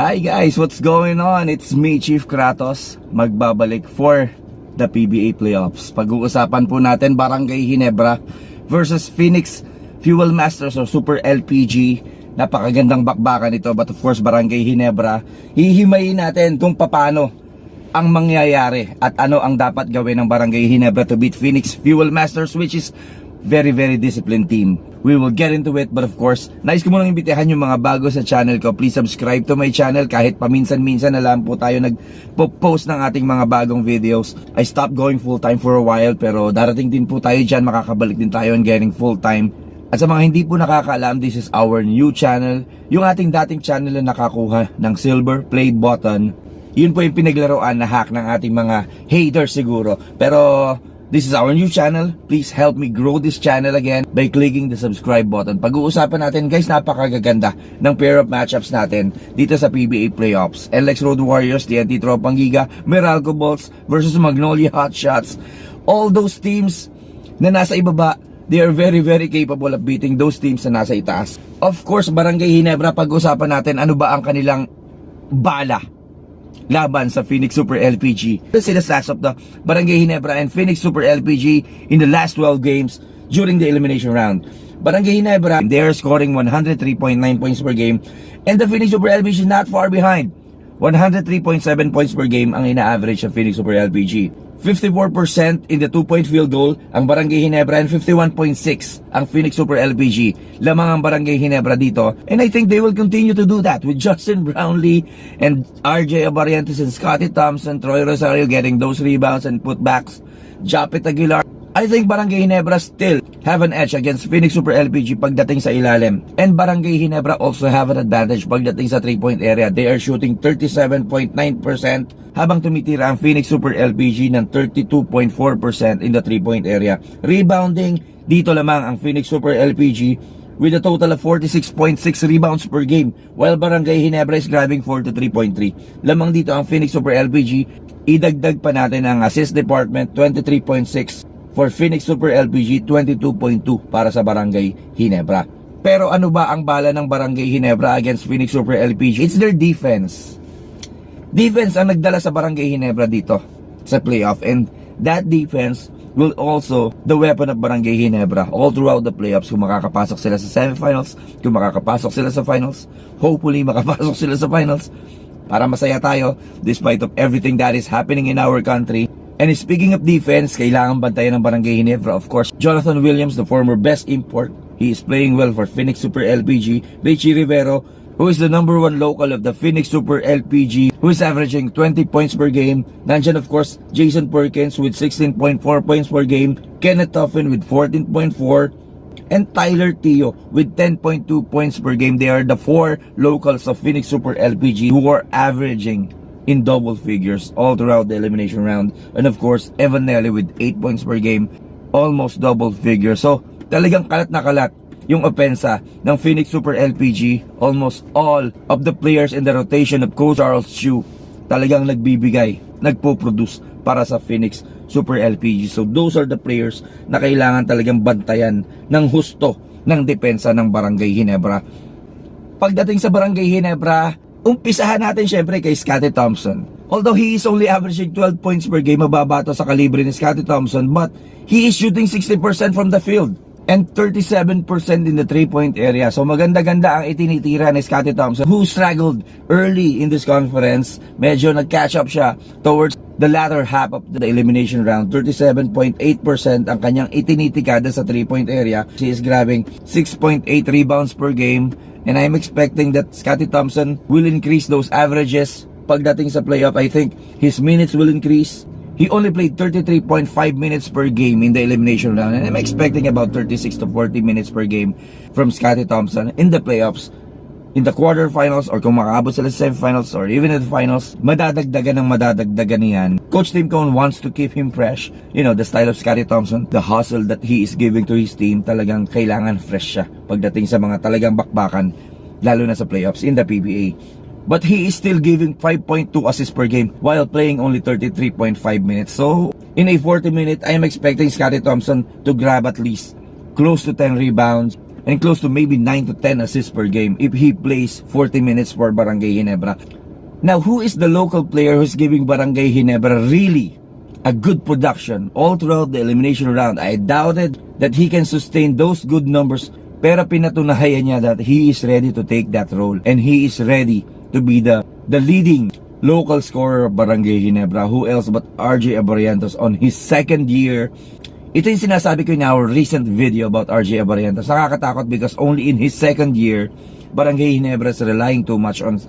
Hi guys, what's going on? It's me, Chief Kratos, magbabalik for the PBA playoffs. Pag-uusapan po natin Barangay Ginebra versus Phoenix Fuel Masters o Super LPG. Napakagandang bakbakan ito, but of course Barangay Ginebra, hihimayin natin kung paano ang mangyayari at ano ang dapat gawin ng Barangay Ginebra to beat Phoenix Fuel Masters, which is very disciplined team. We will get into it, but of course, nais ko munang imbitahan yung mga bago sa channel ko. Please subscribe to my channel. Kahit paminsan-minsan na lang po tayo nag-post ng ating mga bagong videos. I stopped going full-time for a while, pero darating din po tayo dyan. Makakabalik din tayo on getting full-time. At sa mga hindi po nakakaalam, this is our new channel. Yung ating dating channel na nakakuha ng silver play button, yun po yung pinaglaruan na hack ng ating mga haters siguro. Pero this is our new channel. Please help me grow this channel again by clicking the subscribe button. Pag-uusapan natin guys, napakagaganda ng pair of matchups natin dito sa PBA playoffs. LX Road Warriors, TNT Tropang Giga, Meralco Bolts versus Magnolia Hotshots. All those teams na nasa ibaba, they are very capable of beating those teams na nasa itaas. Of course, Barangay Ginebra, pag-uusapan natin ano ba ang kanilang bala laban sa Phoenix Super LPG. Let's see the stats of the Barangay Ginebra and Phoenix Super LPG in the last 12 games during the elimination round. Barangay Ginebra, they are scoring 103.9 points per game, and the Phoenix Super LPG is not far behind. 103.7 points per game ang ina-average ng Phoenix Super LPG. 54% in the 2-point field goal ang Barangay Ginebra and 51.6 ang Phoenix Super LPG. Lamang ang Barangay Ginebra dito, and I think they will continue to do that with Justin Brownlee and RJ Abarientos and Scotty Thompson, Troy Rosario getting those rebounds and putbacks, Japet Aguilar. I think Barangay Ginebra still have an edge against Phoenix Super LPG pagdating sa ilalim. And Barangay Ginebra also have an advantage pagdating sa 3-point area. They are shooting 37.9% habang tumitira ang Phoenix Super LPG ng 32.4% in the 3-point area. Rebounding, dito lamang ang Phoenix Super LPG with a total of 46.6 rebounds per game, while Barangay Ginebra is grabbing 43.3. Lamang dito ang Phoenix Super LPG. Idagdag pa natin ang assist department, 23.6 for Phoenix Super LPG, 22.2 para sa Barangay Ginebra. Pero ano ba ang bala ng Barangay Ginebra against Phoenix Super LPG? It's their defense. Defense ang nagdala sa Barangay Ginebra dito sa playoff, and that defense will also the weapon of Barangay Ginebra all throughout the playoffs. Kung makakapasok sila sa semifinals, kung makakapasok sila sa finals, hopefully makapasok sila sa finals para masaya tayo despite of everything that is happening in our country. And speaking of defense, kailangan bantayan ng Barangay Ginebra, of course, Jonathan Williams, the former best import. He is playing well for Phoenix Super LPG. Richie Rivero, who is the number 1 local of the Phoenix Super LPG, who is averaging 20 points per game. Nandyan, of course, Jason Perkins with 16.4 points per game. Kenneth Toffin with 14.4. And Tyler Tio with 10.2 points per game. They are the 4 locals of Phoenix Super LPG who are averaging in double figures all throughout the elimination round. And of course, Evan Nelly with 8 points per game, almost double figures. So, talagang kalat na kalat yung opensa ng Phoenix Super LPG. Almost all of the players in the rotation of Coach Charles Chu talagang nagbibigay, nagpo-produce para sa Phoenix Super LPG. So, those are the players na kailangan talagang bantayan ng husto ng depensa ng Barangay Ginebra. Pagdating sa Barangay Ginebra, umpisahan natin syempre kay Scotty Thompson. Although he is only averaging 12 points per game, mababa to sa kalibre ni Scotty Thompson, but he is shooting 60% from the field and 37% in the 3-point area. So maganda-ganda ang itinitira ni Scotty Thompson, who struggled early in this conference. Medyo nag-catch up siya towards the latter half of the elimination round. 37.8% ang kanyang itinitikada sa 3-point area. He is grabbing 6.8 rebounds per game. And I'm expecting that Scotty Thompson will increase those averages pagdating sa playoff. I think his minutes will increase. He only played 33.5 minutes per game in the elimination round, and I'm expecting about 36 to 40 minutes per game from Scotty Thompson in the playoffs. In the quarterfinals, or kung makaabot sila sa semifinals, or even in the finals, madadagdagan niyan. Coach Tim Cone wants to keep him fresh. You know, the style of Scotty Thompson, the hustle that he is giving to his team, talagang kailangan fresh siya pagdating sa mga talagang bakbakan, lalo na sa playoffs in the PBA. But he is still giving 5.2 assists per game while playing only 33.5 minutes. So, in a 40-minute, I am expecting Scotty Thompson to grab at least close to 10 rebounds, and close to maybe 9 to 10 assists per game if he plays 40 minutes for Barangay Ginebra. Now, who is the local player who's giving Barangay Ginebra really a good production all throughout the elimination round? I doubted that he can sustain those good numbers, pero pinatunayan niya that he is ready to take that role and he is ready to be the leading local scorer of Barangay Ginebra. Who else but RJ Abarientos on his second year? Ito yung sinasabi ko in our recent video about RJ Abarientos. Nakakatakot because only in his second year, Barangay Ginebra is relying too much on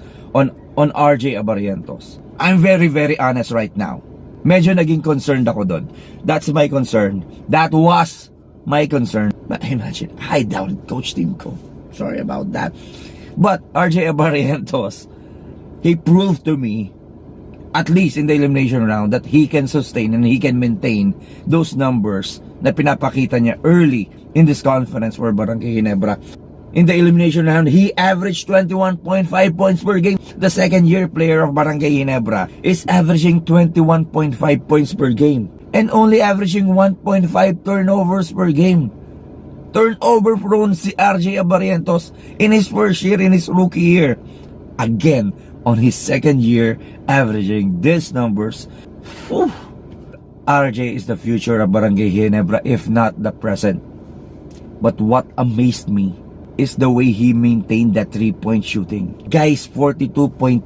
RJ Abarientos. I'm very honest right now. Medyo naging concerned ako doon. That's my concern. That was my concern. But imagine, I doubted Coach Timko. Sorry about that. But RJ Abarientos, he proved to me, at least in the elimination round, that he can sustain and he can maintain those numbers na pinapakita niya early in this conference for Barangay Ginebra. In the elimination round, he averaged 21.5 points per game. The second year player of Barangay Ginebra is averaging 21.5 points per game and only averaging 1.5 turnovers per game. Turnover prone si RJ Abarientos in his first year, in his rookie year. Again, on his second year, averaging these numbers. Whew. RJ is the future of Barangay Ginebra, if not the present. But what amazed me is the way he maintained that 3-point shooting. Guys, 42.3%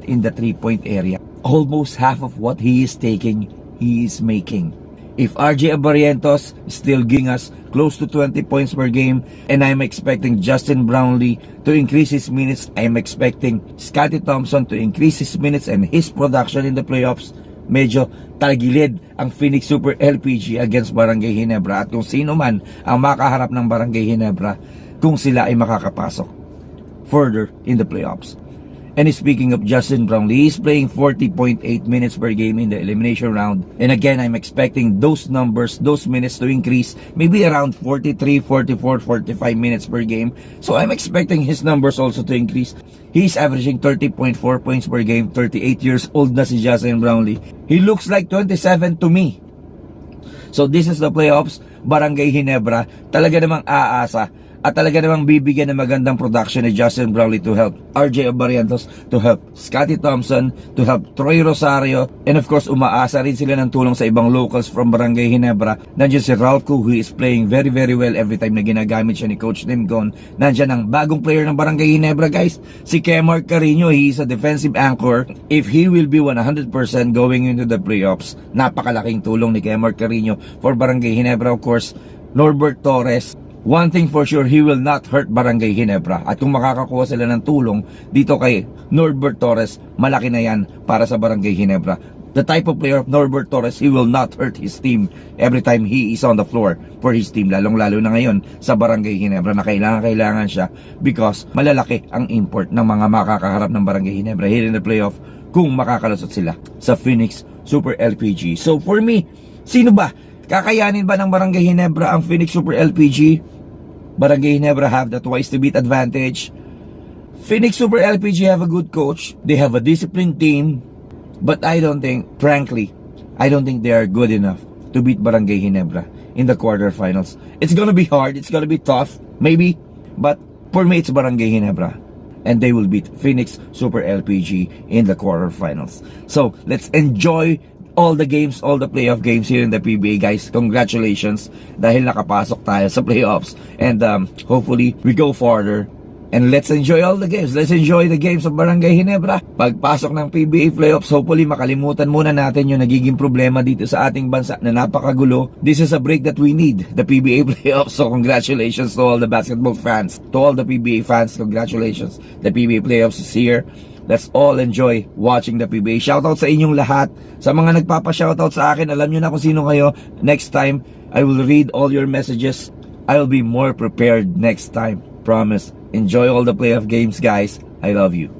in the 3-point area. Almost half of what he is taking, he is making. If RJ Abarientos is still giving us close to 20 points per game, and I'm expecting Justin Brownlee to increase his minutes, I'm expecting Scottie Thompson to increase his minutes and his production in the playoffs, medyo tagilid ang Phoenix Super LPG against Barangay Ginebra, at kung sino man ang makaharap ng Barangay Ginebra kung sila ay makakapasok further in the playoffs. And speaking of Justin Brownlee, he's playing 40.8 minutes per game in the elimination round. And again, I'm expecting those numbers, those minutes to increase, maybe around 43, 44, 45 minutes per game. So I'm expecting his numbers also to increase. He's averaging 30.4 points per game, 38 years old na si Justin Brownlee. He looks like 27 to me. So this is the playoffs, Barangay Ginebra, talaga namang aasa at talaga namang bibigyan ng magandang production ni Justin Brownlee to help RJ Abarientos, to help Scottie Thompson, to help Troy Rosario, and of course umaasa rin sila ng tulong sa ibang locals from Barangay Ginebra. Nandiyan si Ralco, who is playing very well every time na ginagamit siya ni Coach Nimgon. Nandiyan ang bagong player ng Barangay Ginebra, guys, si Kemar Carino. He is a defensive anchor. If he will be 100% going into the playoffs, napakalaking tulong ni Kemar Carino for Barangay Ginebra. Of course, Norbert Torres, one thing for sure, he will not hurt Barangay Ginebra. At kung makakakuha sila ng tulong dito kay Norbert Torres, malaki na yan para sa Barangay Ginebra. The type of player of Norbert Torres, he will not hurt his team every time he is on the floor for his team. Lalong-lalo na ngayon sa Barangay Ginebra na kailangan siya because malalaki ang import ng mga makakaharap ng Barangay Ginebra here in the playoff kung makakalusot sila sa Phoenix Super LPG. So for me, sino ba? Kakayanin ba ng Barangay Ginebra ang Phoenix Super LPG? Barangay Ginebra have the twice to beat advantage. Phoenix Super LPG have a good coach. They have a disciplined team. But I don't think, frankly, I don't think they are good enough to beat Barangay Ginebra in the quarterfinals. It's gonna be hard. It's gonna be tough. Maybe. But for me, it's Barangay Ginebra. And they will beat Phoenix Super LPG in the quarterfinals. So, let's enjoy all the games, all the playoff games here in the PBA, guys. Congratulations dahil nakapasok tayo sa playoffs, and hopefully we go farther, and let's enjoy all the games. Let's enjoy the games of Barangay Ginebra. Pagpasok ng PBA playoffs, hopefully makalimutan muna natin yung nagiging problema dito sa ating bansa na napakagulo. This is a break that we need, the PBA playoffs. So congratulations to all the basketball fans, to all the PBA fans. Congratulations, the PBA playoffs is here. Let's all enjoy watching the PBA. Shoutout sa inyong lahat. Sa mga nagpapa-shoutout sa akin, alam nyo na kung sino kayo. Next time, I will read all your messages. I will be more prepared next time. Promise. Enjoy all the playoff games, guys. I love you.